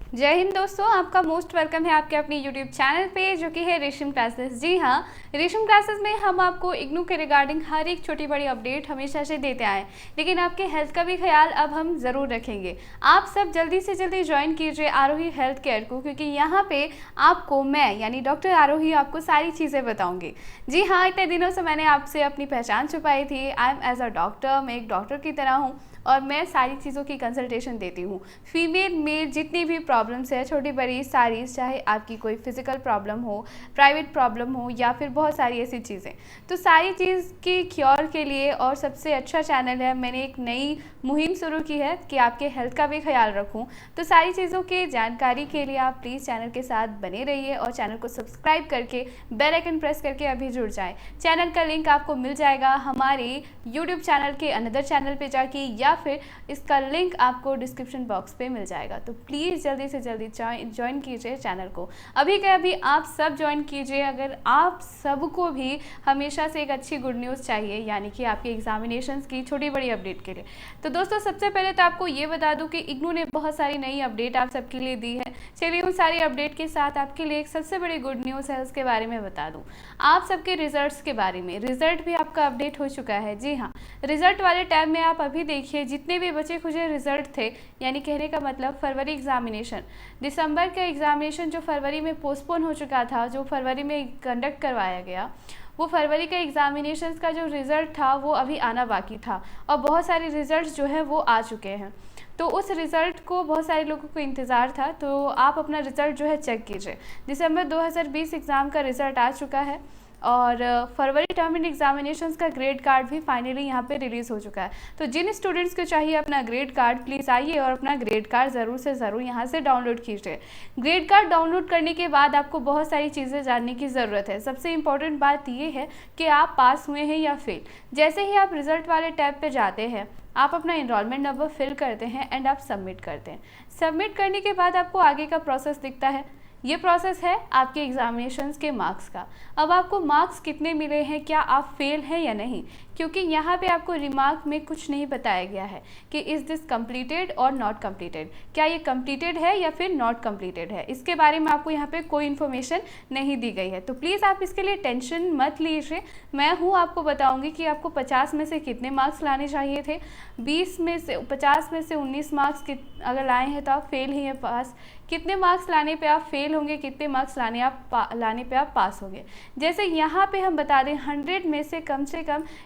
जय हिंद दोस्तों, आपका मोस्ट वेलकम है आपके अपनी यूट्यूब चैनल पे जो कि है रेशम क्लासेस। जी हाँ, रेशम क्लासेस में हम आपको इग्नू के रिगार्डिंग हर एक छोटी बड़ी अपडेट हमेशा से देते आए, लेकिन आपके हेल्थ का भी ख्याल अब हम ज़रूर रखेंगे। आप सब जल्दी से जल्दी ज्वाइन कीजिए आरोही हेल्थ केयर को, क्योंकि यहाँ पे आपको मैं यानी डॉक्टर आरोही आपको सारी चीज़ें बताऊँगी। जी हाँ, इतने दिनों से मैंने आपसे अपनी पहचान छुपाई थी। I am as a doctor, मैं एक डॉक्टर की तरह हूँ और मैं सारी चीज़ों की कंसल्टेशन देती हूँ। फीमेल मेल जितनी भी प्रॉब्लम्स है, छोटी बड़ी सारी, चाहे आपकी कोई फिजिकल प्रॉब्लम हो, प्राइवेट प्रॉब्लम हो या फिर बहुत सारी ऐसी चीज़ें, तो सारी चीज़ की क्योर के लिए और सबसे अच्छा चैनल है। मैंने एक नई मुहिम शुरू की है कि आपके हेल्थ का भी ख्याल रखूँ। तो सारी चीज़ों की जानकारी के लिए आप प्लीज़ चैनल के साथ बने रहिए और चैनल को सब्सक्राइब करके बेल आइकन प्रेस करके अभी जुड़ जाए। चैनल का लिंक आपको मिल जाएगा हमारे यूट्यूब चैनल के अनदर चैनल पे जाके, या फिर इसका लिंक आपको डिस्क्रिप्शन बॉक्स पे मिल जाएगा। तो प्लीज़ जल्दी से जल्दी ज्वाइन कीजिए चैनल को, अभी के अभी आप सब ज्वाइन कीजिए। अगर आप सबको भी हमेशा से एक अच्छी गुड न्यूज़ चाहिए, यानी कि आपके एग्जामिनेशंस की छोटी बड़ी अपडेट के लिए, तो दोस्तों सबसे पहले तो आपको ये बता दूं कि इग्नू ने बहुत सारी नई अपडेट आप सबके लिए दी है। चलिए उन सारी अपडेट के साथ आपके लिए एक सबसे बड़ी गुड न्यूज़ है उसके बारे में बता दूं। आप सबके रिजल्ट्स के बारे में, रिजल्ट भी आपका अपडेट हो चुका है। जी हाँ, रिजल्ट वाले टैब में आप अभी देखिए जितने भी बचे खुचे रिजल्ट थे, यानी कहने का मतलब फरवरी एग्जामिनेशन, दिसंबर का एग्जामिनेशन जो फरवरी में पोस्टपोन हो चुका था, जो फरवरी में कंडक्ट करवाया गया, वो फरवरी के एग्जामिनेशंस का जो रिज़ल्ट था वो अभी आना बाकी था और बहुत सारे रिज़ल्ट्स जो है वो आ चुके हैं। तो उस रिज़ल्ट को बहुत सारे लोगों को इंतज़ार था, तो आप अपना रिज़ल्ट जो है चेक कीजिए। दिसंबर 2020 एग्ज़ाम का रिज़ल्ट आ चुका है और फरवरी टर्म एंड एग्जामिनेशंस का ग्रेड कार्ड भी फाइनली यहाँ पे रिलीज़ हो चुका है। तो जिन स्टूडेंट्स को चाहिए अपना ग्रेड कार्ड, प्लीज़ आइए और अपना ग्रेड कार्ड ज़रूर से ज़रूर यहाँ से डाउनलोड कीजिए। ग्रेड कार्ड डाउनलोड करने के बाद आपको बहुत सारी चीज़ें जानने की ज़रूरत है। सबसे इम्पॉर्टेंट बात ये है कि आप पास हुए हैं या फेल। जैसे ही आप रिज़ल्ट वाले टैब पर जाते हैं, आप अपना इनरोलमेंट नंबर फिल करते हैं एंड आप सबमिट करते हैं। सबमिट करने के बाद आपको आगे का प्रोसेस दिखता है। ये प्रोसेस है आपके एग्जामिनेशंस के मार्क्स का। अब आपको मार्क्स कितने मिले हैं, क्या आप फेल हैं या नहीं, क्योंकि यहाँ पे आपको रिमार्क में कुछ नहीं बताया गया है कि इज़ दिस कंप्लीटेड और नॉट कंप्लीटेड, क्या ये कंप्लीटेड है या फिर नॉट कंप्लीटेड है, इसके बारे में आपको यहाँ पे कोई इन्फॉर्मेशन नहीं दी गई है। तो प्लीज़ आप इसके लिए टेंशन मत लीजिए, मैं हूँ आपको बताऊँगी कि आपको 50 में से कितने मार्क्स लाने चाहिए थे। 50 में से 19 मार्क्स अगर लाए हैं तो आप फेल ही हैं, पास कितने मार्क्स लाने पे आप फेल होंगे, कितने मार्क्स लाने पे आप पास होंगे। जैसे यहाँ पे हम बता दें 100 में से कम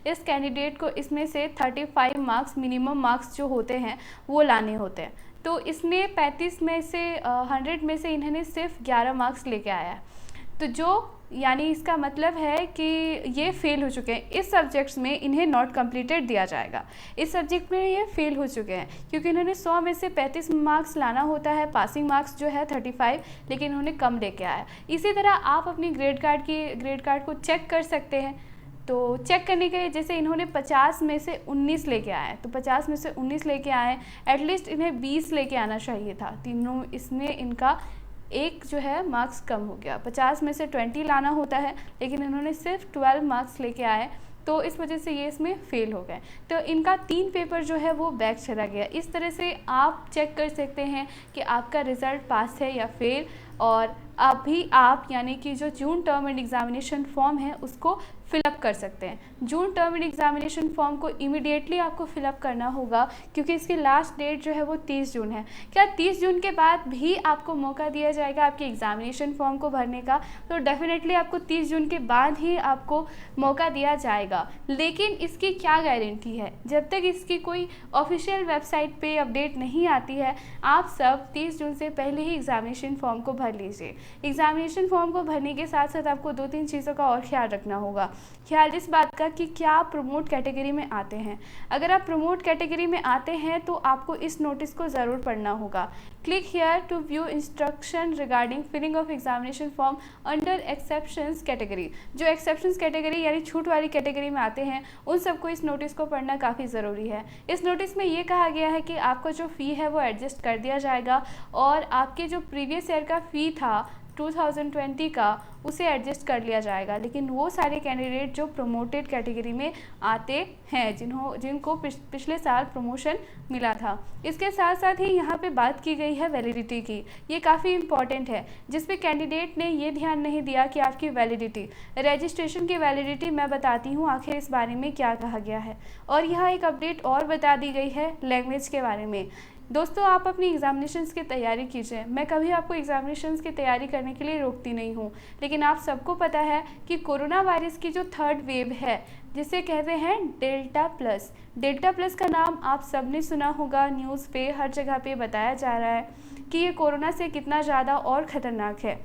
इस कैंडिडेट को इसमें से 35 मार्क्स मिनिमम मार्क्स जो होते हैं वो लाने होते हैं। तो इसने 35 में से 100 में से इन्होंने सिर्फ 11 मार्क्स लेके आया है। तो जो यानी इसका मतलब है कि ये फेल हो चुके हैं। इस सब्जेक्ट्स में इन्हें नॉट कंप्लीटेड दिया जाएगा। इस सब्जेक्ट में ये फेल हो चुके हैं क्योंकि इन्होंने 100 में से 35 मार्क्स लाना होता है, पासिंग मार्क्स जो है 35, लेकिन इन्होंने कम लेके आया। इसी तरह आप अपनी ग्रेड कार्ड को चेक कर सकते हैं। तो चेक करने के लिए जैसे इन्होंने 50 में से 19 लेके आए, तो 50 में से 19 लेके आए, एटलीस्ट इन्हें 20 लेके आना चाहिए था। तीनों इसमें इनका एक जो है मार्क्स कम हो गया। 50 में से 20 लाना होता है, लेकिन इन्होंने सिर्फ 12 मार्क्स लेके आए, तो इस वजह से ये इसमें फेल हो गए। तो इनका 3 पेपर जो है वो बैक चला गया। इस तरह से आप चेक कर सकते हैं कि आपका रिज़ल्ट पास है या फेल। और अभी आप यानी कि जो जून टर्म एंड एग्जामिनेशन फॉर्म है उसको फिलअप कर सकते हैं। जून टर्म एंड एग्जामिनेशन फॉर्म को इमीडिएटली आपको फिलअप करना होगा, क्योंकि इसकी लास्ट डेट जो है वो 30 जून है। क्या 30 जून के बाद भी आपको मौका दिया जाएगा आपके एग्जामिनेशन फॉर्म को भरने का? तो डेफिनेटली आपको 30 जून के बाद ही आपको मौका दिया जाएगा, लेकिन इसकी क्या गारंटी है? जब तक इसकी कोई ऑफिशियल वेबसाइट पे अपडेट नहीं आती है, आप सब 30 जून से पहले ही एग्जामिनेशन फॉर्म को भर लीजिए। एग्जामिनेशन फॉर्म को भरने के साथ साथ आपको 2-3 चीज़ों का और ख्याल रखना होगा। ख्याल इस बात का कि क्या आप प्रमोट कैटेगरी में आते हैं। अगर आप प्रमोट कैटेगरी में आते हैं तो आपको इस नोटिस को ज़रूर पढ़ना होगा। Click here to view instruction regarding filling of examination form under exceptions category. जो एक्सेप्शंस कैटेगरी यानी छूट वाली कैटेगरी में आते हैं, उन सबको इस नोटिस को पढ़ना काफ़ी ज़रूरी है। इस नोटिस में ये कहा गया है कि आपका जो फ़ी है वो एडजस्ट कर दिया जाएगा और आपके जो प्रीवियस ईयर का फ़ी था 2020 का उसे एडजस्ट कर लिया जाएगा। लेकिन वो सारे कैंडिडेट जो प्रोमोटेड कैटेगरी में आते हैं, जिनको पिछले साल प्रमोशन मिला था। इसके साथ साथ ही यहाँ पे बात की गई है वैलिडिटी की। ये काफ़ी इंपॉर्टेंट है, जिस पे कैंडिडेट ने ये ध्यान नहीं दिया कि आपकी वैलिडिटी, रजिस्ट्रेशन की वैलिडिटी मैं बताती हूँ आखिर इस बारे में क्या कहा गया है। और यहाँ एक अपडेट और बता दी गई है लैंग्वेज के बारे में। दोस्तों, आप अपनी एग्जामिनेशंस की तैयारी कीजिए। मैं कभी आपको एग्जामिनेशंस की तैयारी करने के लिए रोकती नहीं हूँ, लेकिन आप सबको पता है कि कोरोना वायरस की जो थर्ड वेव है, जिसे कहते हैं डेल्टा प्लस का नाम आप सब ने सुना होगा। न्यूज़ पे हर जगह पे बताया जा रहा है कि ये कोरोना से कितना ज़्यादा और ख़तरनाक है।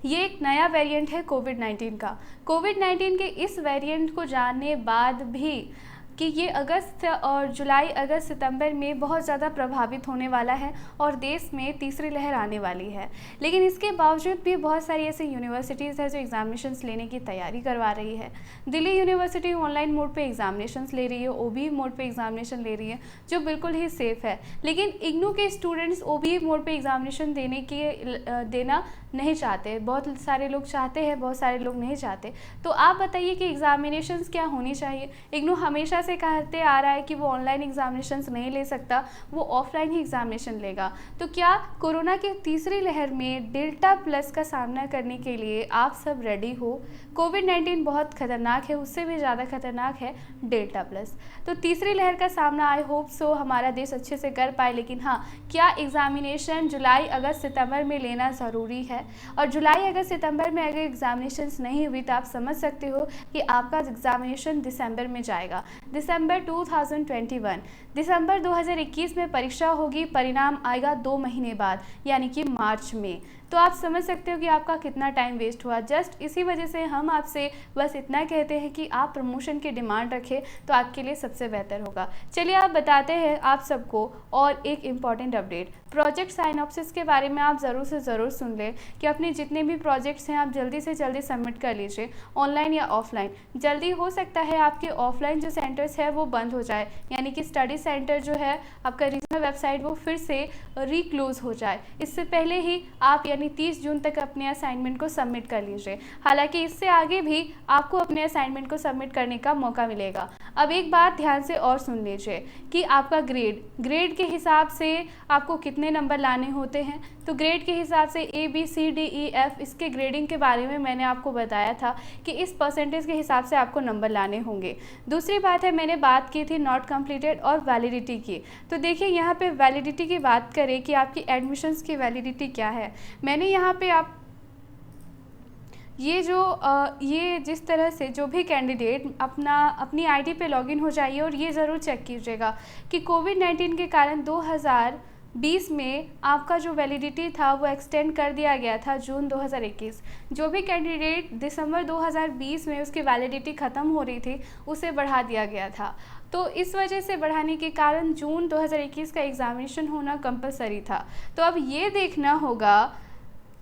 ये एक नया वेरिएंट है कोविड-19 का। कोविड-19 के इस वेरिएंट को जानने बाद भी कि ये अगस्त और जुलाई, अगस्त, सितंबर में बहुत ज़्यादा प्रभावित होने वाला है और देश में तीसरी लहर आने वाली है। लेकिन इसके बावजूद भी बहुत सारी ऐसी यूनिवर्सिटीज़ है जो एग्जामिनेशंस लेने की तैयारी करवा रही है। दिल्ली यूनिवर्सिटी ऑनलाइन मोड पे एग्जामिनेशंस ले रही है, ओबीई मोड पे एग्जामिनेशन ले रही है, जो बिल्कुल ही सेफ़ है। लेकिन इग्नू के स्टूडेंट्स ओबीई मोड पे एग्जामिनेशन देना नहीं चाहते। बहुत सारे लोग चाहते हैं, बहुत सारे लोग नहीं चाहते। तो आप बताइए कि एग्जामिनेशंस क्या होनी चाहिए। इग्नू हमेशा से कहते आ रहा है कि वो ऑनलाइन एग्जामिनेशंस नहीं ले सकता, वो ऑफलाइन ही एग्जामिनेशन लेगा। तो क्या कोरोना की तीसरी लहर में डेल्टा प्लस का सामना करने के लिए आप सब रेडी हो? कोविड-19 बहुत खतरनाक है, उससे भी ज़्यादा खतरनाक है डेल्टा प्लस। तो तीसरी लहर का सामना आई होप सो हमारा देश अच्छे से कर पाए। लेकिन हाँ, क्या एग्जामिनेशन जुलाई, अगस्त, सितंबर में लेना ज़रूरी है? और जुलाई, अगस्त, सितंबर में अगर एग्जामिनेशंस नहीं हुई तो आप समझ सकते हो कि आपका एग्जामिनेशन दिसंबर में जाएगा। दिसंबर 2021, दिसंबर 2021 में परीक्षा होगी, परिणाम आएगा 2 महीने बाद, यानी कि मार्च में। तो आप समझ सकते हो कि आपका कितना टाइम वेस्ट हुआ। जस्ट इसी वजह से हम आपसे बस इतना कहते हैं कि आप प्रमोशन की डिमांड रखें तो आपके लिए सबसे बेहतर होगा। चलिए आप बताते हैं आप सबको और एक इम्पॉर्टेंट अपडेट। प्रोजेक्ट साइनॉप्सिस के बारे में आप ज़रूर से ज़रूर सुन लें कि अपने जितने भी प्रोजेक्ट्स हैं आप जल्दी से जल्दी सबमिट कर लीजिए, ऑनलाइन या ऑफलाइन। जल्दी हो सकता है आपके ऑफलाइन जो सेंटर्स है वो बंद हो जाए, यानी कि स्टडी सेंटर जो है आपका रीजनल वेबसाइट वो फिर से रीक्लोज हो जाए। इससे पहले ही आप 30 जून तक अपने असाइनमेंट को सबमिट कर लीजिए। हालांकि इससे आगे भी आपको अपने असाइनमेंट को सबमिट करने का मौका मिलेगा। अब एक बात ध्यान से और सुन लीजिए कि आपका ग्रेड के हिसाब से आपको कितने नंबर लाने होते हैं। तो ग्रेड के हिसाब से ABCDEF, इसके ग्रेडिंग के बारे में मैंने आपको बताया था कि इस परसेंटेज के हिसाब से आपको नंबर लाने होंगे। दूसरी बात है, मैंने बात की थी नॉट कंप्लीटेड और वैलिडिटी की। तो देखिए यहाँ पे वैलिडिटी की बात करें कि आपकी एडमिशन्स की वैलिडिटी क्या है। मैंने यहाँ पे आप ये जिस तरह से जो भी कैंडिडेट अपनी आईडी पे लॉगिन हो जाइए और ये ज़रूर चेक कीजिएगा कि कोविड-19 के कारण 2020 में आपका जो वैलिडिटी था वो एक्सटेंड कर दिया गया था जून 2021। जो भी कैंडिडेट दिसंबर 2020 में उसकी वैलिडिटी ख़त्म हो रही थी उसे बढ़ा दिया गया था। तो इस वजह से बढ़ाने के कारण जून 2021 का एग्ज़ामिनेशन होना कंपलसरी था। तो अब ये देखना होगा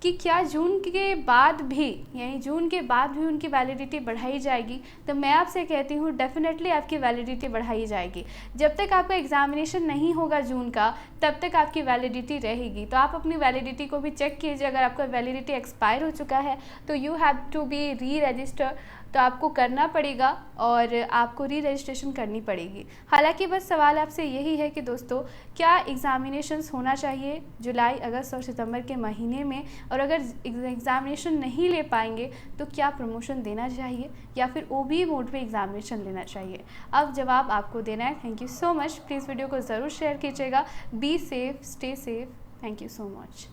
कि क्या जून के बाद भी, यानी जून के बाद भी उनकी वैलिडिटी बढ़ाई जाएगी। तो मैं आपसे कहती हूँ डेफिनेटली आपकी वैलिडिटी बढ़ाई जाएगी। जब तक आपका एग्जामिनेशन नहीं होगा जून का, तब तक आपकी वैलिडिटी रहेगी। तो आप अपनी वैलिडिटी को भी चेक कीजिए। अगर आपका वैलिडिटी एक्सपायर हो चुका है तो यू हैव टू बी री रजिस्टर, तो आपको करना पड़ेगा और आपको री रजिस्ट्रेशन करनी पड़ेगी। हालांकि बस सवाल आपसे यही है कि दोस्तों, क्या एग्ज़ामिनेशंस होना चाहिए जुलाई, अगस्त और सितंबर के महीने में, और अगर एग्ज़ामिनेशन नहीं ले पाएंगे तो क्या प्रमोशन देना चाहिए या फिर ओबीई मोड पे एग्ज़ामिनेशन लेना चाहिए? अब जवाब आपको देना है। Thank you so much. Please video को ज़रूर शेयर कीजिएगा। Be safe, stay safe. Thank you so much.